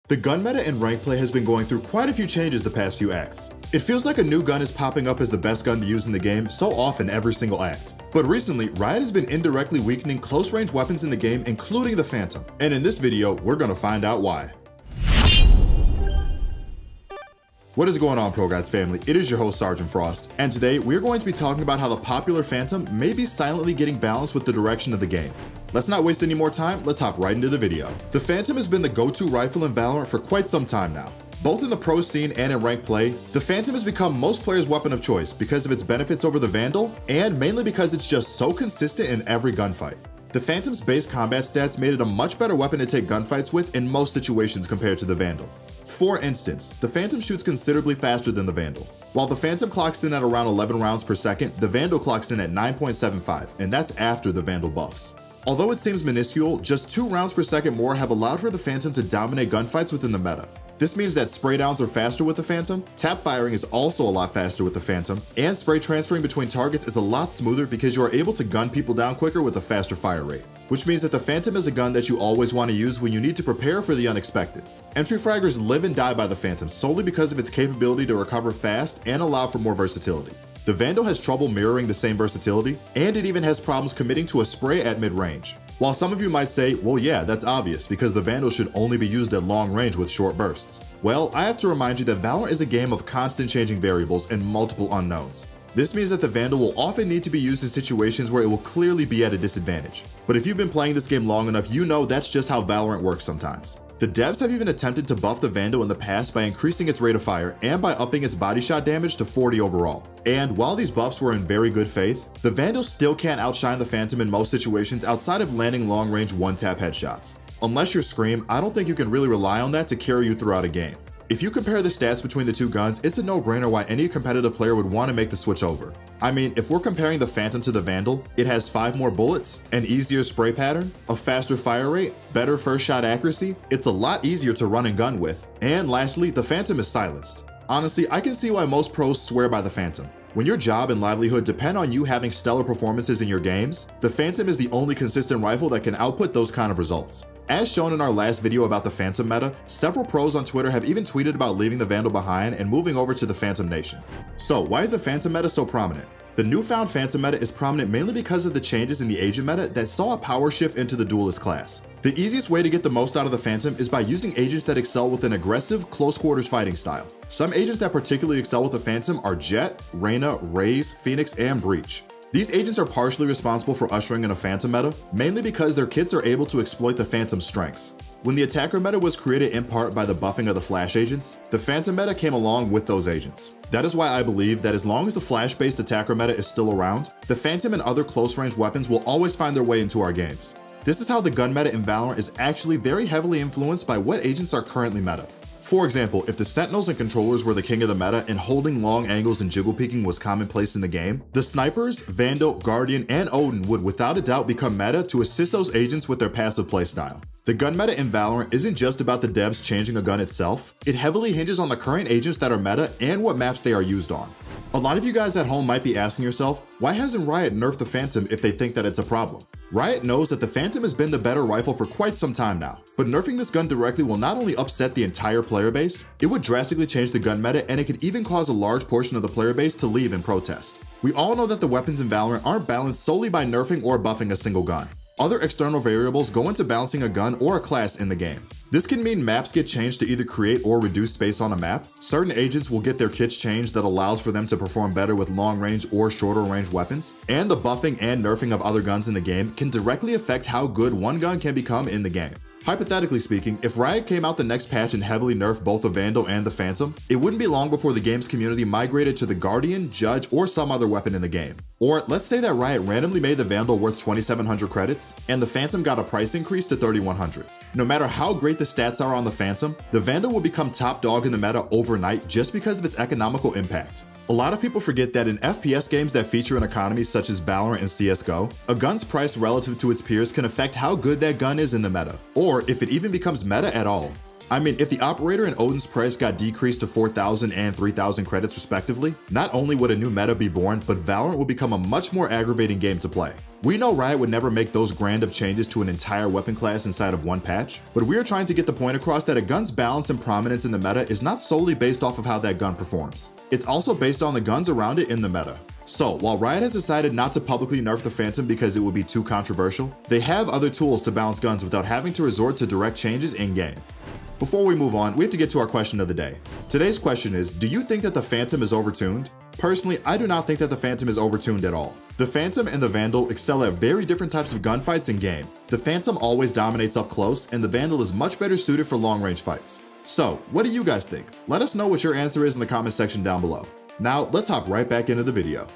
The gun meta in rank play has been going through quite a few changes the past few acts. It feels like a new gun is popping up as the best gun to use in the game so often every single act. But recently, Riot has been indirectly weakening close-range weapons in the game, including the Phantom. And in this video, we're gonna find out why. What is going on, ProGuides family? It is your host, Sergeant Frost, and today we're going to be talking about how the popular Phantom may be silently getting balanced with the direction of the game. Let's not waste any more time, let's hop right into the video. The Phantom has been the go-to rifle in Valorant for quite some time now. Both in the pro scene and in ranked play, the Phantom has become most players' weapon of choice because of its benefits over the Vandal, and mainly because it's just so consistent in every gunfight. The Phantom's base combat stats made it a much better weapon to take gunfights with in most situations compared to the Vandal. For instance, the Phantom shoots considerably faster than the Vandal. While the Phantom clocks in at around 11 rounds per second, the Vandal clocks in at 9.75, and that's after the Vandal buffs. Although it seems minuscule, just 2 rounds per second more have allowed for the Phantom to dominate gunfights within the meta. This means that spray downs are faster with the Phantom, tap firing is also a lot faster with the Phantom, and spray transferring between targets is a lot smoother because you are able to gun people down quicker with a faster fire rate. Which means that the Phantom is a gun that you always want to use when you need to prepare for the unexpected. Entry fraggers live and die by the Phantom solely because of its capability to recover fast and allow for more versatility. The Vandal has trouble mirroring the same versatility, and it even has problems committing to a spray at mid-range. While some of you might say, well yeah, that's obvious because the Vandal should only be used at long range with short bursts. Well, I have to remind you that Valorant is a game of constant changing variables and multiple unknowns. This means that the Vandal will often need to be used in situations where it will clearly be at a disadvantage. But if you've been playing this game long enough, you know that's just how Valorant works sometimes. The devs have even attempted to buff the Vandal in the past by increasing its rate of fire and by upping its body shot damage to 40 overall. And while these buffs were in very good faith, the Vandal still can't outshine the Phantom in most situations outside of landing long-range one-tap headshots. Unless you're Scream, I don't think you can really rely on that to carry you throughout a game. If you compare the stats between the two guns, it's a no-brainer why any competitive player would want to make the switch over. I mean, if we're comparing the Phantom to the Vandal, it has 5 more bullets, an easier spray pattern, a faster fire rate, better first shot accuracy, it's a lot easier to run and gun with, and lastly, the Phantom is silenced. Honestly, I can see why most pros swear by the Phantom. When your job and livelihood depend on you having stellar performances in your games, the Phantom is the only consistent rifle that can output those kind of results. As shown in our last video about the Phantom meta, several pros on Twitter have even tweeted about leaving the Vandal behind and moving over to the Phantom Nation. So why is the Phantom meta so prominent? The newfound Phantom meta is prominent mainly because of the changes in the agent meta that saw a power shift into the duelist class. The easiest way to get the most out of the Phantom is by using agents that excel with an aggressive, close quarters fighting style. Some agents that particularly excel with the Phantom are Jett, Reyna, Raze, Phoenix, and Breach. These agents are partially responsible for ushering in a Phantom meta, mainly because their kits are able to exploit the Phantom's strengths. When the attacker meta was created in part by the buffing of the flash agents, the Phantom meta came along with those agents. That is why I believe that as long as the flash-based attacker meta is still around, the Phantom and other close-range weapons will always find their way into our games. This is how the gun meta in Valorant is actually very heavily influenced by what agents are currently meta. For example, if the Sentinels and Controllers were the king of the meta and holding long angles and jiggle peeking was commonplace in the game, the Snipers, Vandal, Guardian, and Odin would without a doubt become meta to assist those agents with their passive playstyle. The gun meta in Valorant isn't just about the devs changing a gun itself, it heavily hinges on the current agents that are meta and what maps they are used on. A lot of you guys at home might be asking yourself, why hasn't Riot nerfed the Phantom if they think that it's a problem? Riot knows that the Phantom has been the better rifle for quite some time now, but nerfing this gun directly will not only upset the entire player base, it would drastically change the gun meta and it could even cause a large portion of the player base to leave in protest. We all know that the weapons in Valorant aren't balanced solely by nerfing or buffing a single gun. Other external variables go into balancing a gun or a class in the game. This can mean maps get changed to either create or reduce space on a map. Certain agents will get their kits changed that allows for them to perform better with long range or shorter range weapons. And the buffing and nerfing of other guns in the game can directly affect how good one gun can become in the game. Hypothetically speaking, if Riot came out the next patch and heavily nerfed both the Vandal and the Phantom, it wouldn't be long before the game's community migrated to the Guardian, Judge, or some other weapon in the game. Or let's say that Riot randomly made the Vandal worth 2,700 credits, and the Phantom got a price increase to 3,100. No matter how great the stats are on the Phantom, the Vandal will become top dog in the meta overnight just because of its economical impact. A lot of people forget that in FPS games that feature an economy such as Valorant and CSGO, a gun's price relative to its peers can affect how good that gun is in the meta, or if it even becomes meta at all. I mean, if the Operator and Odin's price got decreased to 4,000 and 3,000 credits respectively, not only would a new meta be born, but Valorant would become a much more aggravating game to play. We know Riot would never make those grand of changes to an entire weapon class inside of one patch, but we are trying to get the point across that a gun's balance and prominence in the meta is not solely based off of how that gun performs. It's also based on the guns around it in the meta. So, while Riot has decided not to publicly nerf the Phantom because it would be too controversial, they have other tools to balance guns without having to resort to direct changes in-game. Before we move on, we have to get to our question of the day. Today's question is, do you think that the Phantom is overtuned? Personally, I do not think that the Phantom is overtuned at all. The Phantom and the Vandal excel at very different types of gunfights in-game. The Phantom always dominates up close, and the Vandal is much better suited for long-range fights. So, what do you guys think? Let us know what your answer is in the comment section down below. Now, let's hop right back into the video.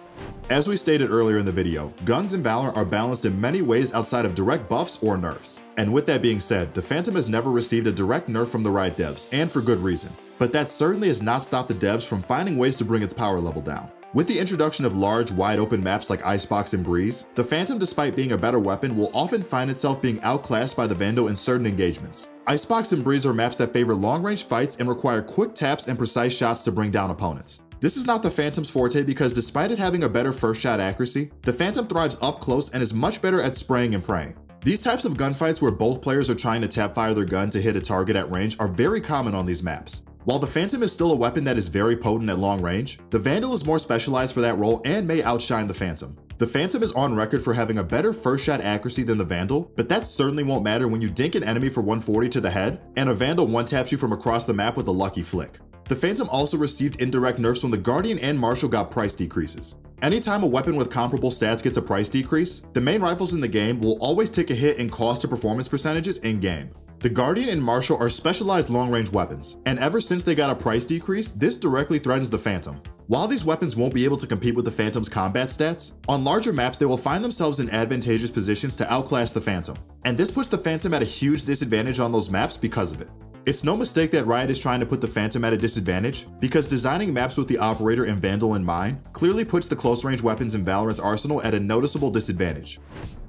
As we stated earlier in the video, guns in Valorant are balanced in many ways outside of direct buffs or nerfs. And with that being said, the Phantom has never received a direct nerf from the Riot devs, and for good reason. But that certainly has not stopped the devs from finding ways to bring its power level down. With the introduction of large, wide-open maps like Icebox and Breeze, the Phantom, despite being a better weapon, will often find itself being outclassed by the Vandal in certain engagements. Icebox and Breeze are maps that favor long-range fights and require quick taps and precise shots to bring down opponents. This is not the Phantom's forte because despite it having a better first shot accuracy, the Phantom thrives up close and is much better at spraying and praying. These types of gunfights where both players are trying to tap fire their gun to hit a target at range are very common on these maps. While the Phantom is still a weapon that is very potent at long range, the Vandal is more specialized for that role and may outshine the Phantom. The Phantom is on record for having a better first shot accuracy than the Vandal, but that certainly won't matter when you dink an enemy for 140 to the head, and a Vandal one-taps you from across the map with a lucky flick. The Phantom also received indirect nerfs when the Guardian and Marshal got price decreases. Anytime a weapon with comparable stats gets a price decrease, the main rifles in the game will always take a hit in cost to performance percentages in-game. The Guardian and Marshal are specialized long-range weapons, and ever since they got a price decrease, this directly threatens the Phantom. While these weapons won't be able to compete with the Phantom's combat stats, on larger maps they will find themselves in advantageous positions to outclass the Phantom, and this puts the Phantom at a huge disadvantage on those maps because of it. It's no mistake that Riot is trying to put the Phantom at a disadvantage, because designing maps with the Operator and Vandal in mind clearly puts the close-range weapons in Valorant's arsenal at a noticeable disadvantage.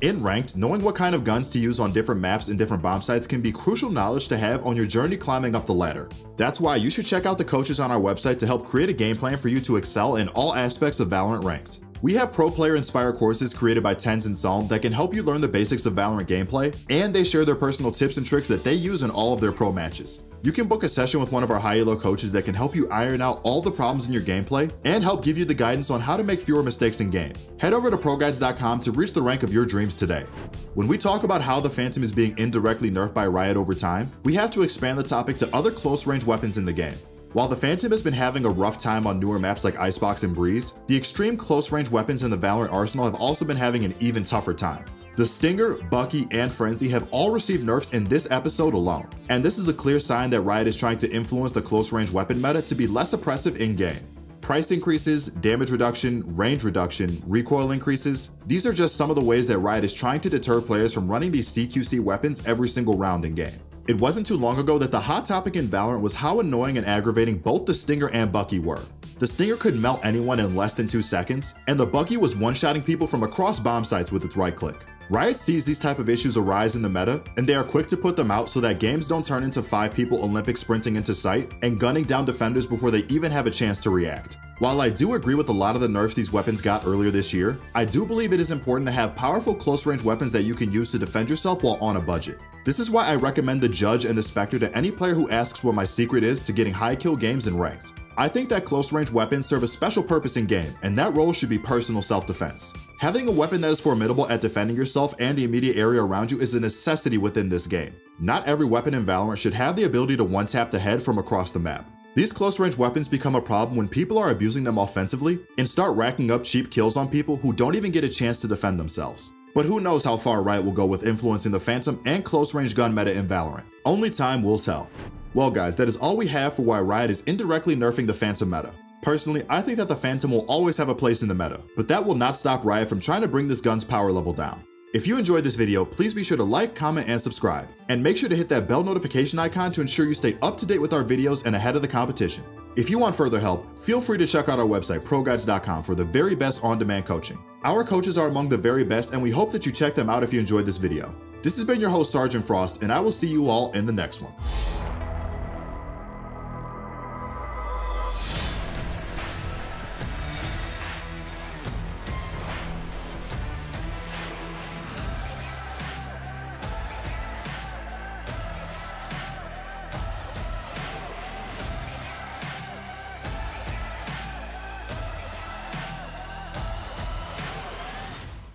In Ranked, knowing what kind of guns to use on different maps and different bomb sites can be crucial knowledge to have on your journey climbing up the ladder. That's why you should check out the coaches on our website to help create a game plan for you to excel in all aspects of Valorant Ranked. We have pro player inspired courses created by Tens and Psalm that can help you learn the basics of Valorant gameplay, and they share their personal tips and tricks that they use in all of their pro matches. You can book a session with one of our high-elo coaches that can help you iron out all the problems in your gameplay and help give you the guidance on how to make fewer mistakes in game. Head over to ProGuides.com to reach the rank of your dreams today. When we talk about how the Phantom is being indirectly nerfed by Riot over time, we have to expand the topic to other close-range weapons in the game. While the Phantom has been having a rough time on newer maps like Icebox and Breeze, the extreme close-range weapons in the Valorant arsenal have also been having an even tougher time. The Stinger, Bucky, and Frenzy have all received nerfs in this episode alone, and this is a clear sign that Riot is trying to influence the close-range weapon meta to be less oppressive in-game. Price increases, damage reduction, range reduction, recoil increases, these are just some of the ways that Riot is trying to deter players from running these CQC weapons every single round in-game. It wasn't too long ago that the hot topic in Valorant was how annoying and aggravating both the Stinger and Bucky were. The Stinger could melt anyone in less than 2 seconds, and the Bucky was one-shotting people from across bomb sites with its right click. Riot sees these type of issues arise in the meta, and they are quick to put them out so that games don't turn into 5 people Olympic sprinting into sight and gunning down defenders before they even have a chance to react. While I do agree with a lot of the nerfs these weapons got earlier this year, I do believe it is important to have powerful close-range weapons that you can use to defend yourself while on a budget. This is why I recommend the Judge and the Spectre to any player who asks what my secret is to getting high kill games in Ranked. I think that close-range weapons serve a special purpose in game, and that role should be personal self-defense. Having a weapon that is formidable at defending yourself and the immediate area around you is a necessity within this game. Not every weapon in Valorant should have the ability to one-tap the head from across the map. These close-range weapons become a problem when people are abusing them offensively and start racking up cheap kills on people who don't even get a chance to defend themselves. But who knows how far Riot will go with influencing the Phantom and close-range gun meta in Valorant. Only time will tell. Well guys, that is all we have for why Riot is indirectly nerfing the Phantom meta. Personally, I think that the Phantom will always have a place in the meta, but that will not stop Riot from trying to bring this gun's power level down. If you enjoyed this video, please be sure to like, comment, and subscribe. And make sure to hit that bell notification icon to ensure you stay up to date with our videos and ahead of the competition. If you want further help, feel free to check out our website, ProGuides.com, for the very best on-demand coaching. Our coaches are among the very best, and we hope that you check them out if you enjoyed this video. This has been your host, Sergeant Frost, and I will see you all in the next one.